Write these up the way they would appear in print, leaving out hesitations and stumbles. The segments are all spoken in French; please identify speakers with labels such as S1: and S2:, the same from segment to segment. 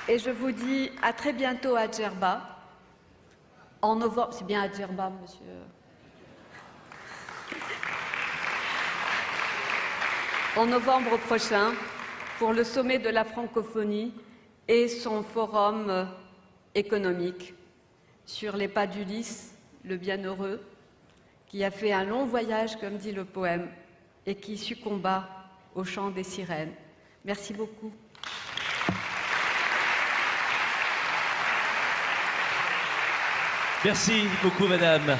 S1: Et je vous dis à très bientôt à Djerba. En novembre, c'est bien à Djerba, monsieur. En novembre prochain, pour le sommet de la francophonie et son forum économique sur les pas d'Ulysse, le bienheureux, qui a fait un long voyage, comme dit le poème, et qui succomba au chant des sirènes. Merci beaucoup.
S2: Merci beaucoup, madame.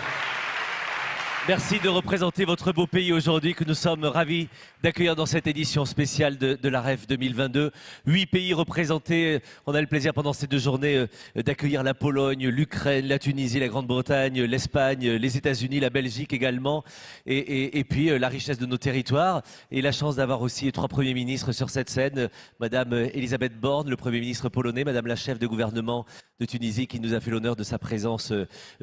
S2: Merci de représenter votre beau pays aujourd'hui que nous sommes ravis d'accueillir dans cette édition spéciale de la REF 2022. 8 pays représentés. On a le plaisir pendant ces 2 journées d'accueillir la Pologne, l'Ukraine, la Tunisie, la Grande-Bretagne, l'Espagne, les États-Unis, la Belgique également. Et puis la richesse de nos territoires et la chance d'avoir aussi 3 premiers ministres sur cette scène. Madame Elisabeth Borne, le Premier ministre polonais, Madame la chef de gouvernement de Tunisie qui nous a fait l'honneur de sa présence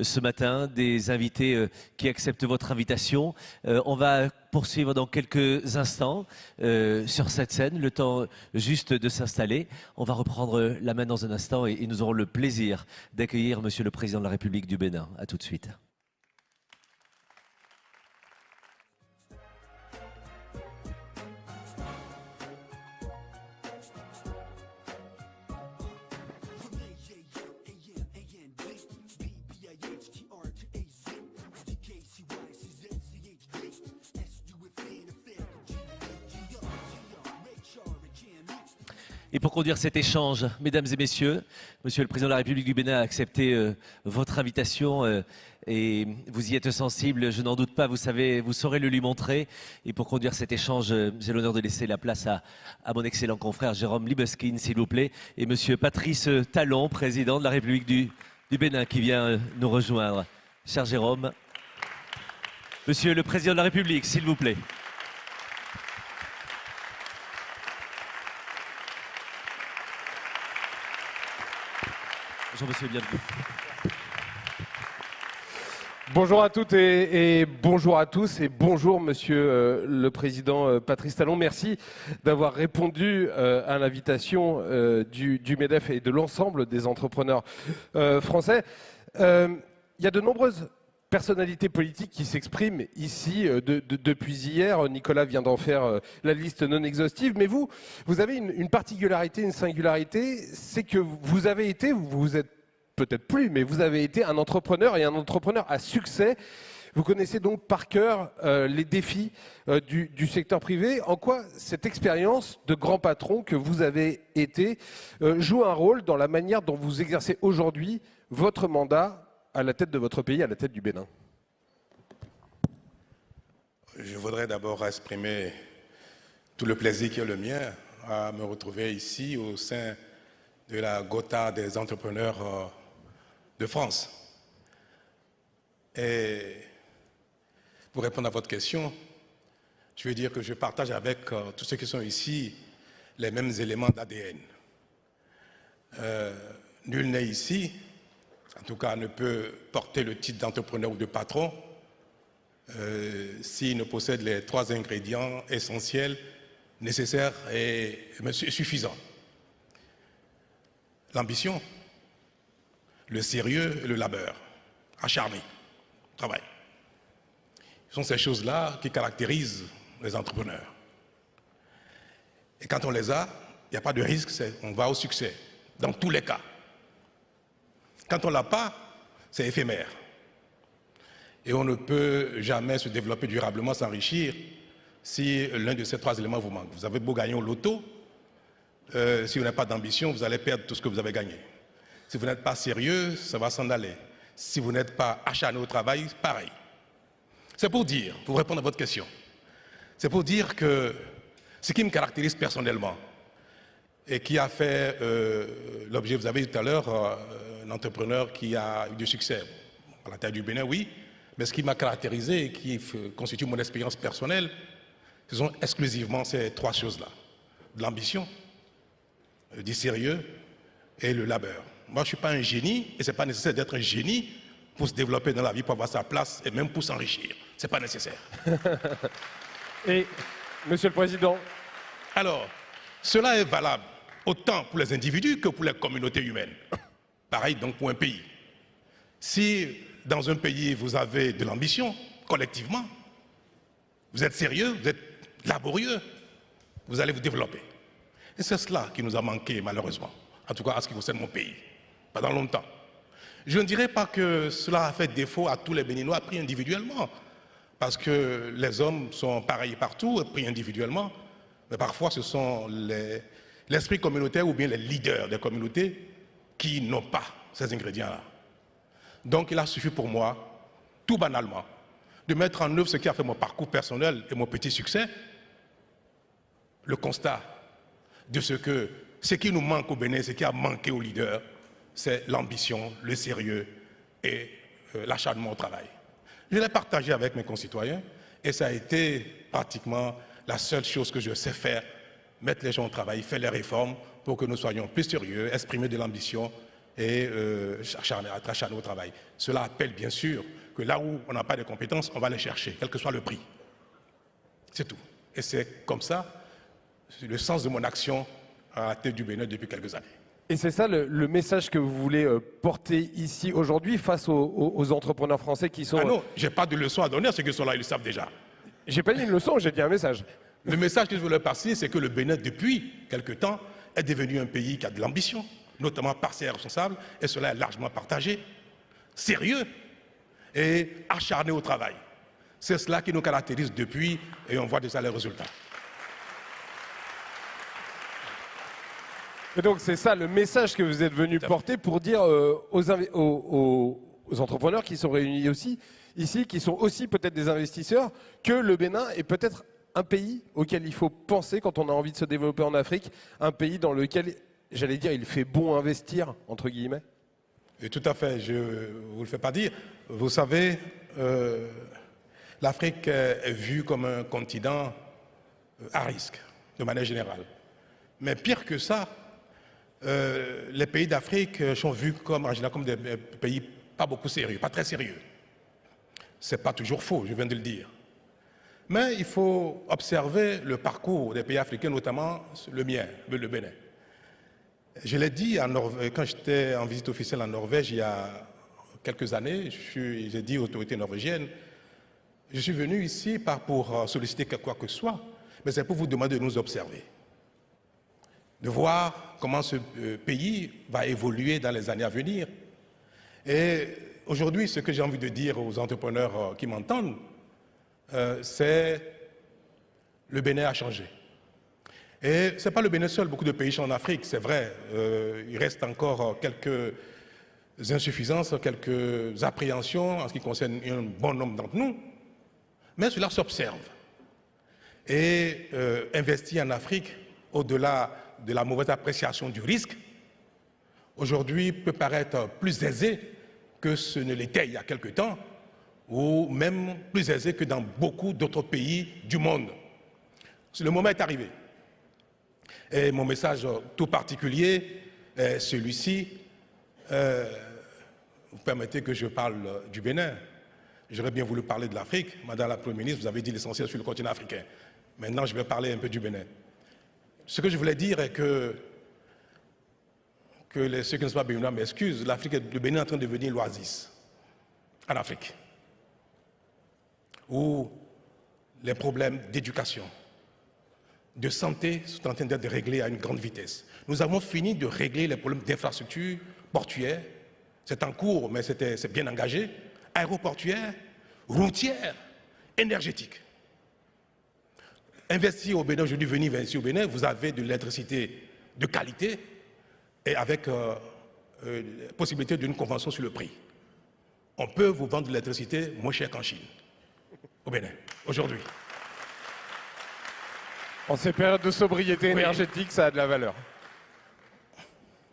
S2: ce matin, des invités qui acceptent votre invitation. On va poursuivre dans quelques instants sur cette scène, le temps juste de s'installer. On va reprendre la main dans un instant et nous aurons le plaisir d'accueillir Monsieur le Président de la République du Bénin. À tout de suite. Et pour conduire cet échange, mesdames et messieurs, Monsieur le Président de la République du Bénin a accepté votre invitation et vous y êtes sensible, je n'en doute pas, vous saurez le lui montrer. Et pour conduire cet échange, j'ai l'honneur de laisser la place à mon excellent confrère Jérôme Libeskine, s'il vous plaît, et Monsieur Patrice Talon, Président de la République du Bénin, qui vient nous rejoindre. Cher Jérôme, Monsieur le Président de la République, s'il vous plaît. Bonjour monsieur, bienvenue.
S3: Bonjour à toutes et bonjour à tous et bonjour monsieur le président Patrice Talon. Merci d'avoir répondu à l'invitation du MEDEF et de l'ensemble des entrepreneurs français. Il y a de nombreuses personnalités politiques qui s'expriment ici depuis hier. Nicolas vient d'en faire la liste non exhaustive. Mais vous avez une particularité, une singularité, c'est que vous avez été, vous êtes peut-être plus, mais vous avez été un entrepreneur et un entrepreneur à succès. Vous connaissez donc par cœur les défis du secteur privé. En quoi cette expérience de grand patron que vous avez été joue un rôle dans la manière dont vous exercez aujourd'hui votre mandat à la tête de votre pays, à la tête du Bénin?
S4: Je voudrais d'abord exprimer tout le plaisir qui est le mien à me retrouver ici au sein de la Gotha des entrepreneurs de France. Et pour répondre à votre question, je veux dire que je partage avec tous ceux qui sont ici les mêmes éléments d'ADN. Nul n'est ici, en tout cas ne peut porter le titre d'entrepreneur ou de patron s'il ne possède les 3 ingrédients essentiels, nécessaires et suffisants. L'ambition, le sérieux et le labeur, acharné, travail. Ce sont ces choses-là qui caractérisent les entrepreneurs. Et quand on les a, il n'y a pas de risque, on va au succès, dans tous les cas. Quand on ne l'a pas, c'est éphémère. Et on ne peut jamais se développer durablement, s'enrichir, si l'un de ces 3 éléments vous manque. Vous avez beau gagner au loto, si vous n'avez pas d'ambition, vous allez perdre tout ce que vous avez gagné. Si vous n'êtes pas sérieux, ça va s'en aller. Si vous n'êtes pas acharné au travail, pareil. C'est pour dire, pour répondre à votre question, c'est pour dire que ce qui me caractérise personnellement et qui a fait l'objet, vous avez dit tout à l'heure, un entrepreneur qui a eu du succès à la tête du Bénin, oui, mais ce qui m'a caractérisé et qui constitue mon expérience personnelle, ce sont exclusivement ces 3 choses-là. De l'ambition, du sérieux et le labeur. Moi, je ne suis pas un génie et ce n'est pas nécessaire d'être un génie pour se développer dans la vie, pour avoir sa place et même pour s'enrichir. Ce n'est pas nécessaire.
S3: Et, Monsieur le Président.
S4: Alors, cela est valable autant pour les individus que pour les communautés humaines. Pareil donc pour un pays. Si dans un pays vous avez de l'ambition, collectivement, vous êtes sérieux, vous êtes laborieux, vous allez vous développer. Et c'est cela qui nous a manqué malheureusement, en tout cas à ce qui concerne mon pays, pendant longtemps. Je ne dirais pas que cela a fait défaut à tous les Béninois pris individuellement, parce que les hommes sont pareils partout, pris individuellement, mais parfois ce sont l'esprit communautaire ou bien les leaders des communautés qui n'ont pas ces ingrédients-là. Donc il a suffi pour moi, tout banalement, de mettre en œuvre ce qui a fait mon parcours personnel et mon petit succès, le constat de ce qui nous manque au Bénin, ce qui a manqué aux leaders, c'est l'ambition, le sérieux et l'acharnement au travail. Je l'ai partagé avec mes concitoyens et ça a été pratiquement la seule chose que je sais faire, mettre les gens au travail, faire les réformes pour que nous soyons plus sérieux, exprimer de l'ambition et être acharnés au travail. Cela appelle bien sûr que là où on n'a pas de compétences, on va les chercher, quel que soit le prix. C'est tout. Et c'est comme ça le sens de mon action à la tête du Bénin depuis quelques années.
S3: Et c'est ça le message que vous voulez porter ici aujourd'hui face aux entrepreneurs français qui sont...
S4: Ah non, je n'ai pas de leçon à donner à ceux qui sont là, ils le savent déjà.
S3: J'ai pas dit une leçon, j'ai dit un message.
S4: Le message que je veux leur passer, c'est que le Bénin, depuis quelque temps, est devenu un pays qui a de l'ambition, notamment par ses responsables, et cela est largement partagé, sérieux et acharné au travail. C'est cela qui nous caractérise depuis, et on voit déjà les résultats.
S3: Et donc c'est ça le message que vous êtes venu porter pour dire aux entrepreneurs qui sont réunis aussi ici, qui sont aussi peut-être des investisseurs, que le Bénin est peut-être un pays auquel il faut penser quand on a envie de se développer en Afrique, un pays dans lequel, j'allais dire, il fait bon investir, entre guillemets.
S4: Et tout à fait, je ne vous le fais pas dire. Vous savez, l'Afrique est vue comme un continent à risque, de manière générale. Mais pire que ça, les pays d'Afrique sont vus comme, en général, comme des pays pas beaucoup sérieux, pas très sérieux. Ce n'est pas toujours faux, je viens de le dire. Mais il faut observer le parcours des pays africains, notamment le mien, le Bénin. Je l'ai dit quand j'étais en visite officielle en Norvège il y a quelques années, j'ai dit aux autorités norvégiennes, je suis venu ici pas pour solliciter quoi que ce soit, mais c'est pour vous demander de nous observer, de voir comment ce pays va évoluer dans les années à venir. Et aujourd'hui, ce que j'ai envie de dire aux entrepreneurs qui m'entendent, c'est le Bénin a changé. Et ce n'est pas le Bénin seul, beaucoup de pays sont en Afrique, c'est vrai. Il reste encore quelques insuffisances, quelques appréhensions en ce qui concerne un bon nombre d'entre nous, mais cela s'observe. Et investir en Afrique, au-delà de la mauvaise appréciation du risque, aujourd'hui peut paraître plus aisé que ce ne l'était il y a quelque temps, ou même plus aisé que dans beaucoup d'autres pays du monde. Le moment est arrivé. Et mon message tout particulier est celui-ci. Vous permettez que je parle du Bénin. J'aurais bien voulu parler de l'Afrique. Madame la Première ministre, vous avez dit l'essentiel sur le continent africain. Maintenant, je vais parler un peu du Bénin. Ce que je voulais dire est que ceux qui ne sont pas béninois m'excusent, le Bénin est en train de devenir l'oasis en Afrique, où les problèmes d'éducation, de santé sont en train d'être réglés à une grande vitesse. Nous avons fini de régler les problèmes d'infrastructures portuaires, c'est en cours, mais c'est bien engagé, aéroportuaires, routières, énergétiques. Investir au Bénin, aujourd'hui venir investir au Bénin, vous avez de l'électricité de qualité et avec possibilité d'une convention sur le prix. On peut vous vendre de l'électricité moins cher qu'en Chine, au Bénin, aujourd'hui.
S3: En ces périodes de sobriété énergétique, ça a de la valeur.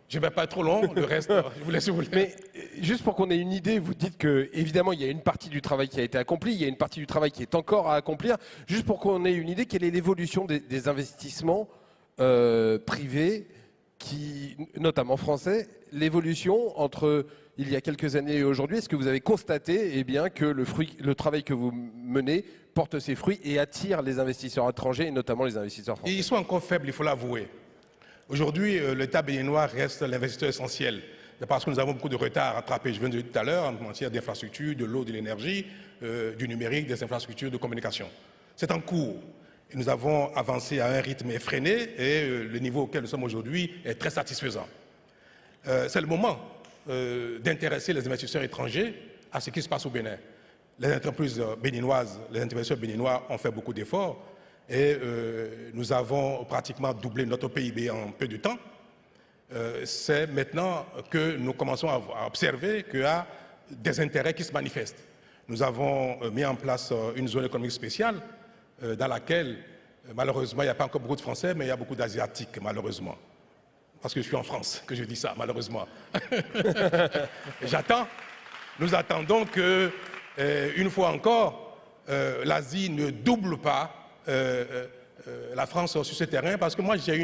S4: Je ne vais pas être trop long, le reste, je vous laisse vous le...
S3: Mais juste pour qu'on ait une idée, vous dites que évidemment il y a une partie du travail qui a été accompli, il y a une partie du travail qui est encore à accomplir. Juste pour qu'on ait une idée, quelle est l'évolution des investissements privés, notamment français, l'évolution entre il y a quelques années et aujourd'hui? Est-ce que vous avez constaté que le travail que vous menez porte ses fruits et attire les investisseurs étrangers et notamment les investisseurs français?
S4: Ils sont encore faibles, il faut l'avouer. Aujourd'hui, l'État béninois reste l'investisseur essentiel, parce que nous avons beaucoup de retard à rattraper, je viens de dire tout à l'heure, en matière d'infrastructures, de l'eau, de l'énergie, du numérique, des infrastructures de communication. C'est en cours. Et nous avons avancé à un rythme effréné et le niveau auquel nous sommes aujourd'hui est très satisfaisant. C'est le moment d'intéresser les investisseurs étrangers à ce qui se passe au Bénin. Les entreprises béninoises, les investisseurs béninois ont fait beaucoup d'efforts et nous avons pratiquement doublé notre PIB en peu de temps. C'est maintenant que nous commençons à observer qu'il y a des intérêts qui se manifestent. Nous avons mis en place une zone économique spéciale dans laquelle, malheureusement, il n'y a pas encore beaucoup de Français, mais il y a beaucoup d'Asiatiques, malheureusement. Parce que je suis en France que je dis ça, malheureusement. Nous attendons que, une fois encore, l'Asie ne double pas la France sur ce terrain, parce que moi j'ai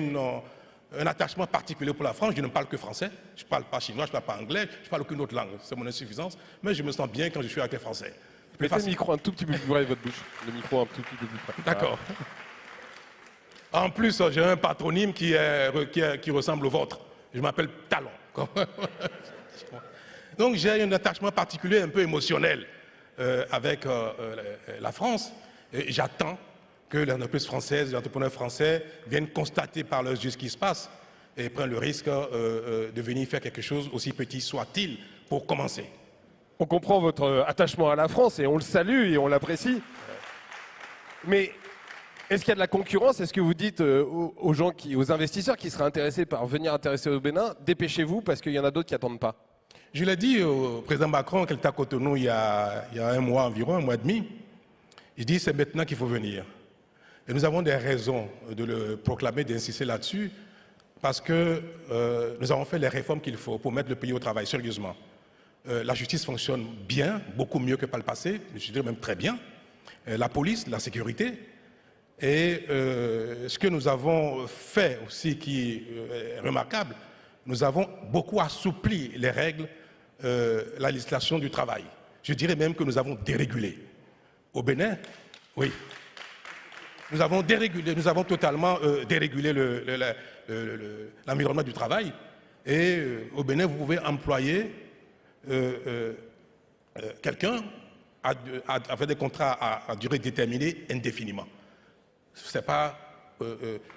S4: un attachement particulier pour la France. Je ne parle que français, je ne parle pas chinois, je ne parle pas anglais, je ne parle aucune autre langue. C'est mon insuffisance, mais je me sens bien quand je suis avec les Français.
S3: Mettez le micro un tout petit peu plus près de votre bouche. Le micro un tout petit peu plus près.
S4: D'accord. En plus, j'ai un patronyme qui ressemble au vôtre. Je m'appelle Talon. Donc j'ai un attachement particulier, un peu émotionnel avec la France. Et j'attends que les entreprises françaises, les entrepreneurs français viennent constater par leurs yeux ce qui se passe et prennent le risque de venir faire quelque chose, aussi petit soit-il, pour commencer.
S3: On comprend votre attachement à la France et on le salue et on l'apprécie. Mais est-ce qu'il y a de la concurrence? Est-ce que vous dites aux gens, aux investisseurs qui seraient intéressés par venir intéresser au Bénin, dépêchez-vous parce qu'il y en a d'autres qui n'attendent pas?
S4: Je l'ai dit au président Macron, qui était à Cotonou il y a un mois environ, un mois et demi. Il dit c'est maintenant qu'il faut venir. Et nous avons des raisons de le proclamer, d'insister là-dessus, parce que nous avons fait les réformes qu'il faut pour mettre le pays au travail, sérieusement. La justice fonctionne bien, beaucoup mieux que par le passé, je dirais même très bien. La police, la sécurité. Et ce que nous avons fait aussi qui est remarquable, nous avons beaucoup assoupli les règles, la législation du travail. Je dirais même que nous avons dérégulé. Au Bénin, oui. Nous avons dérégulé, nous avons totalement dérégulé l'environnement du travail. Et au Bénin, vous pouvez employer quelqu'un avec des contrats à durée déterminée indéfiniment. C'est pas,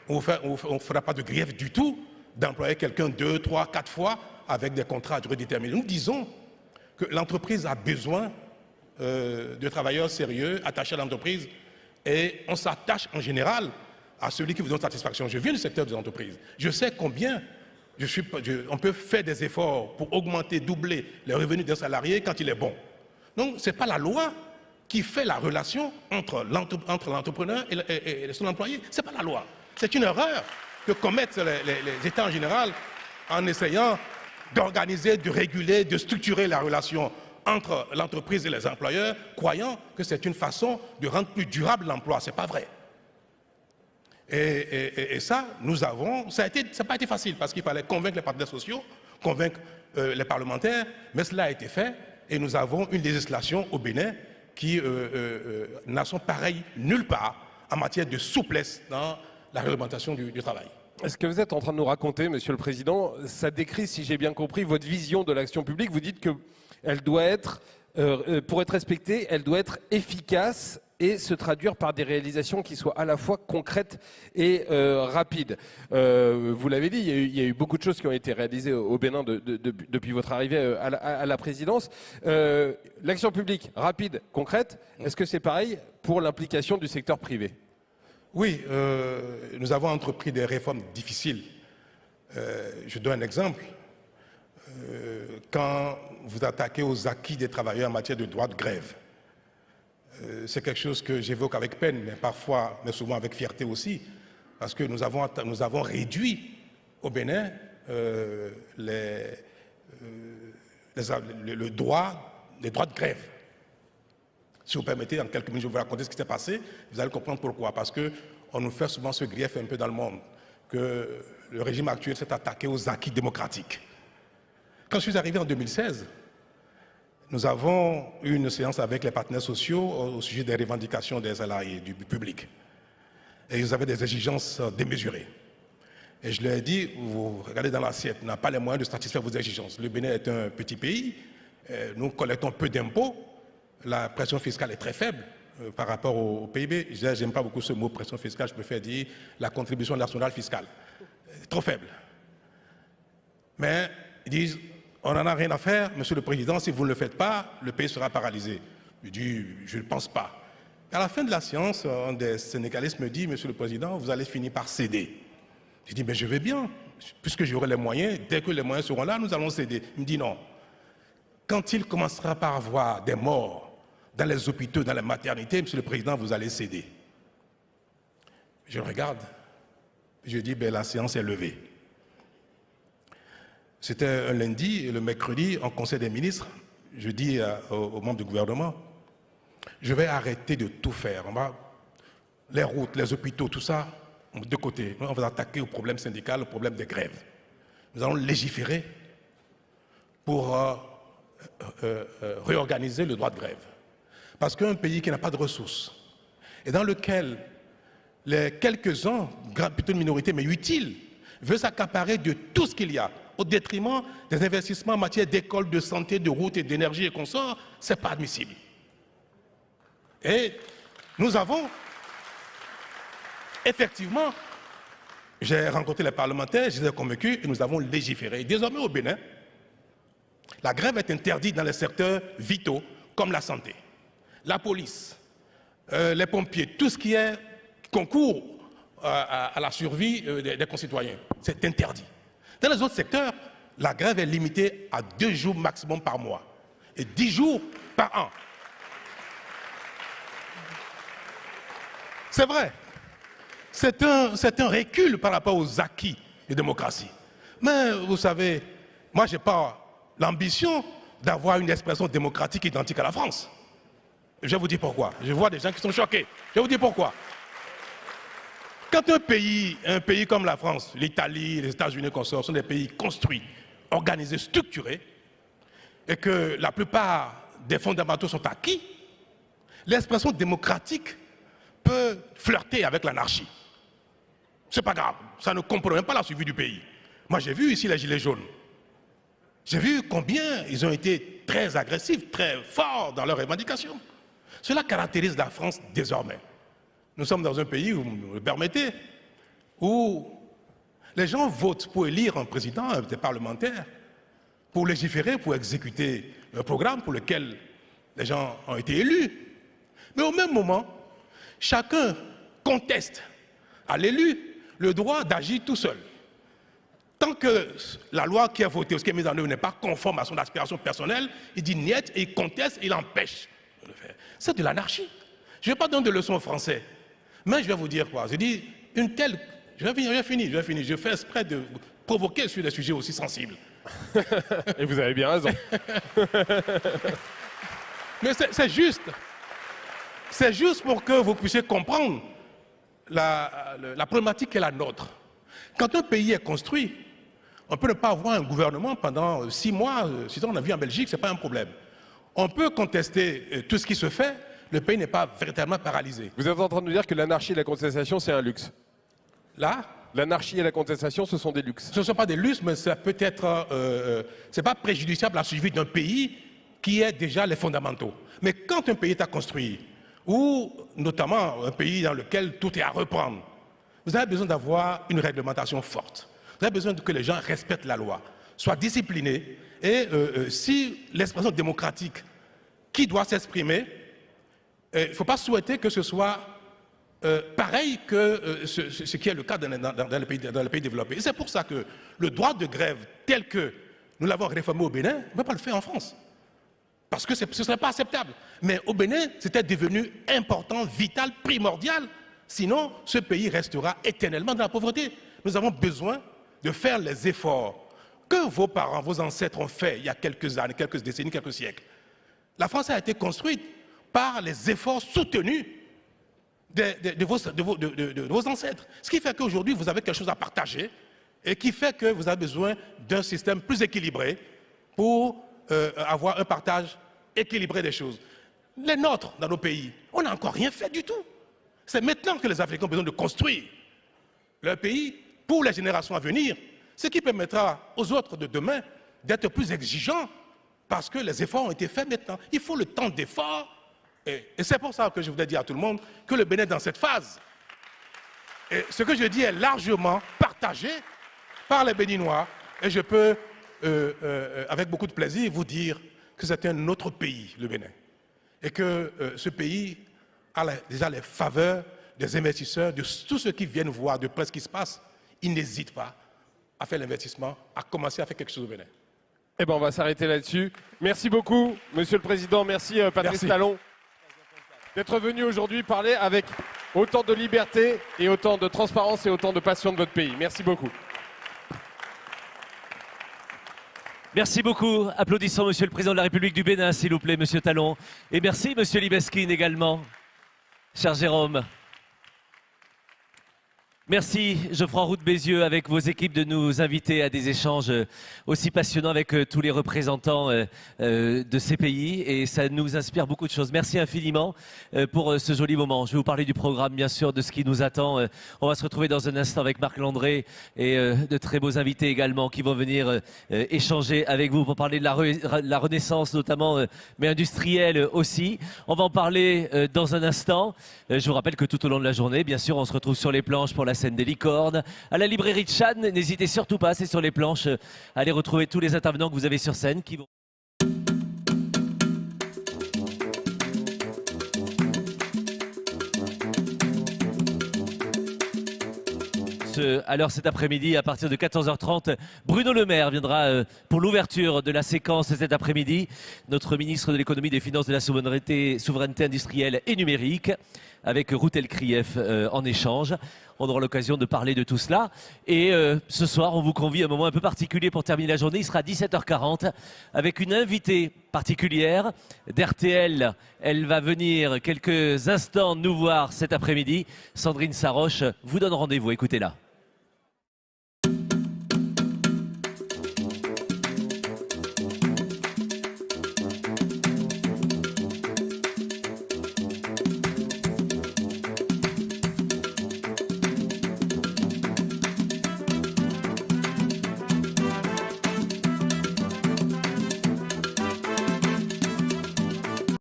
S4: on ne fera pas de grief du tout d'employer quelqu'un 2, 3, 4 fois avec des contrats à durée déterminée. Nous disons que l'entreprise a besoin de travailleurs sérieux, attachés à l'entreprise, et on s'attache en général à celui qui vous donne satisfaction. Je viens du secteur des entreprises. Je sais combien on peut faire des efforts pour augmenter, doubler les revenus d'un salarié quand il est bon. Donc, ce n'est pas la loi qui fait la relation entre l'entrepreneur et son employé. Ce n'est pas la loi. C'est une erreur que commettent les États en général en essayant d'organiser, de réguler, de structurer la relation entre l'entreprise et les employeurs, croyant que c'est une façon de rendre plus durable l'emploi. Ce n'est pas vrai. Et ça, ça n'a pas été facile parce qu'il fallait convaincre les partenaires sociaux, convaincre les parlementaires, mais cela a été fait et nous avons une législation au Bénin qui n'a son pareil nulle part en matière de souplesse dans la réglementation du travail.
S3: Ce que vous êtes en train de nous raconter, Monsieur le Président, ça décrit, si j'ai bien compris, votre vision de l'action publique. Vous dites qu'elle doit être, pour être respectée, elle doit être efficace et se traduire par des réalisations qui soient à la fois concrètes et rapides. Vous l'avez dit, il y a eu beaucoup de choses qui ont été réalisées au Bénin depuis votre arrivée à la présidence. L'action publique rapide, concrète, est-ce que c'est pareil pour l'implication du secteur privé?
S4: Oui, nous avons entrepris des réformes difficiles. Je donne un exemple. Quand vous attaquez aux acquis des travailleurs en matière de droit de grève, c'est quelque chose que j'évoque avec peine, mais parfois, mais souvent avec fierté aussi, parce que nous avons réduit au Bénin les droits de grève. Si vous permettez, en quelques minutes, je vais vous raconter ce qui s'est passé. Vous allez comprendre pourquoi. Parce qu'on nous fait souvent ce grief un peu dans le monde, que le régime actuel s'est attaqué aux acquis démocratiques. Quand je suis arrivé en 2016, nous avons eu une séance avec les partenaires sociaux au sujet des revendications des salariés du public. Et ils avaient des exigences démesurées. Et je leur ai dit, vous regardez dans l'assiette, on n'a pas les moyens de satisfaire vos exigences. Le Bénin est un petit pays, nous collectons peu d'impôts, la pression fiscale est très faible par rapport au PIB. Je n'aime pas beaucoup ce mot pression fiscale, je préfère dire la contribution nationale fiscale. Trop faible. Mais ils disent, on n'en a rien à faire, Monsieur le Président, si vous ne le faites pas, le pays sera paralysé. Je dis, je ne pense pas. À la fin de la séance, un des syndicalistes me dit, Monsieur le Président, vous allez finir par céder. Je dis, mais je vais bien, puisque j'aurai les moyens, dès que les moyens seront là, nous allons céder. Il me dit non. Quand il commencera par avoir des morts dans les hôpitaux, dans les maternités, Monsieur le Président, vous allez céder. Je le regarde, je dis, ben, la séance est levée. C'était un lundi, et le mercredi, en Conseil des ministres, je dis aux membres du gouvernement, je vais arrêter de tout faire. Les routes, les hôpitaux, tout ça, de côté. On va attaquer au problème syndical, au problème des grèves. Nous allons légiférer pour réorganiser le droit de grève. Parce qu'un pays qui n'a pas de ressources, et dans lequel les quelques-uns, plutôt une minorité, mais utile, veut s'accaparer de tout ce qu'il y a, au détriment des investissements en matière d'école, de santé, de route et d'énergie et consorts, ce n'est pas admissible. Et nous avons, effectivement, j'ai rencontré les parlementaires, je les ai convaincus et nous avons légiféré. Désormais au Bénin, la grève est interdite dans les secteurs vitaux comme la santé, la police, les pompiers, tout ce qui est concours à la survie des concitoyens. C'est interdit. Dans les autres secteurs, la grève est limitée à 2 jours maximum par mois et 10 jours par an. C'est vrai, c'est un recul par rapport aux acquis de démocratie. Mais vous savez, moi je n'ai pas l'ambition d'avoir une expression démocratique identique à la France. Je vais vous dire pourquoi. Je vois des gens qui sont choqués. Je vais vous dire pourquoi. Quand un pays comme la France, l'Italie, les États-Unis consorts sont des pays construits, organisés, structurés, et que la plupart des fondamentaux sont acquis, l'expression démocratique peut flirter avec l'anarchie. C'est pas grave, ça ne compromet pas la survie du pays. Moi j'ai vu ici les Gilets jaunes. J'ai vu combien ils ont été très agressifs, très forts dans leurs revendications. Cela caractérise la France désormais. Nous sommes dans un pays, vous me le permettez, où les gens votent pour élire un président, des parlementaires, pour légiférer, pour exécuter un programme pour lequel les gens ont été élus. Mais au même moment, chacun conteste à l'élu le droit d'agir tout seul. Tant que la loi qui est votée ou ce qui est mise en œuvre n'est pas conforme à son aspiration personnelle, il dit niet et il conteste et il empêche de le faire. C'est de l'anarchie. Je ne vais pas donner de leçons aux Français, mais je vais vous dire quoi. Je dis une telle... Je vais finir. Je fais exprès de provoquer sur des sujets aussi sensibles.
S3: Et vous avez bien raison.
S4: Mais c'est juste. C'est juste pour que vous puissiez comprendre la problématique qui est la nôtre. Quand un pays est construit, on peut ne pas avoir un gouvernement pendant 6 mois, 6 ans, on a vu en Belgique, ce n'est pas un problème. On peut contester tout ce qui se fait, le pays n'est pas véritablement paralysé.
S3: Vous êtes en train de nous dire que l'anarchie et la contestation, c'est un luxe?
S4: Là,
S3: l'anarchie et la contestation, ce sont des luxes.
S4: Ce ne sont pas des luxes, mais ça peut être... c'est pas préjudiciable à la survie d'un pays qui est déjà les fondamentaux. Mais quand un pays est à construire, ou notamment un pays dans lequel tout est à reprendre, vous avez besoin d'avoir une réglementation forte. Vous avez besoin que les gens respectent la loi, soient disciplinés. Et si l'expression démocratique qui doit s'exprimer, il ne faut pas souhaiter que ce soit pareil que ce qui est le cas dans les pays développés. Et c'est pour ça que le droit de grève tel que nous l'avons réformé au Bénin, on ne peut pas le faire en France. Parce que ce ne serait pas acceptable. Mais au Bénin, c'était devenu important, vital, primordial. Sinon, ce pays restera éternellement dans la pauvreté. Nous avons besoin de faire les efforts que vos parents, vos ancêtres ont fait il y a quelques années, quelques décennies, quelques siècles. La France a été construite par les efforts soutenus de vos ancêtres. Ce qui fait qu'aujourd'hui, vous avez quelque chose à partager et qui fait que vous avez besoin d'un système plus équilibré pour avoir un partage équilibré des choses. Les nôtres, dans nos pays, on n'a encore rien fait du tout. C'est maintenant que les Africains ont besoin de construire leur pays pour les générations à venir, ce qui permettra aux autres de demain d'être plus exigeants parce que les efforts ont été faits maintenant. Il faut le temps d'effort. Et c'est pour ça que je voudrais dire à tout le monde que le Bénin est dans cette phase. Et ce que je dis est largement partagé par les Béninois. Et je peux, avec beaucoup de plaisir, vous dire que c'est un autre pays, le Bénin. Et que ce pays a déjà les faveurs des investisseurs, de tous ceux qui viennent voir de près ce qui se passe. Ils n'hésitent pas à faire l'investissement, à commencer à faire quelque chose au Bénin.
S3: Eh bien, on va s'arrêter là-dessus. Merci beaucoup, Monsieur le Président. Merci, Patrice Talon, d'être venu aujourd'hui parler avec autant de liberté et autant de transparence et autant de passion de votre pays. Merci beaucoup.
S2: Merci beaucoup. Applaudissons Monsieur le Président de la République du Bénin, s'il vous plaît, Monsieur Talon. Et merci Monsieur Libeskine également, cher Jérôme. Merci Geoffroy Roux de Bézieux avec vos équipes de nous inviter à des échanges aussi passionnants avec tous les représentants de ces pays et ça nous inspire beaucoup de choses. Merci infiniment pour ce joli moment. Je vais vous parler du programme bien sûr, de ce qui nous attend. On va se retrouver dans un instant avec Marc Landré et de très beaux invités également qui vont venir échanger avec vous pour parler de la renaissance notamment, mais industrielle aussi. On va en parler dans un instant. Je vous rappelle que tout au long de la journée, bien sûr, on se retrouve sur les planches pour la scène des licornes, à la librairie de Chan. N'hésitez surtout pas, c'est sur les planches. Allez retrouver tous les intervenants que vous avez sur scène qui vont... Alors cet après-midi, à partir de 14h30, Bruno Le Maire viendra pour l'ouverture de la séquence cet après-midi. Notre ministre de l'économie, des finances, de la souveraineté industrielle et numérique, avec Routel Krief en échange. On aura l'occasion de parler de tout cela. Et ce soir, on vous convie à un moment un peu particulier pour terminer la journée. Il sera 17h40 avec une invitée particulière d'RTL. Elle va venir quelques instants nous voir cet après-midi. Sandrine Saroche vous donne rendez-vous. Écoutez-la.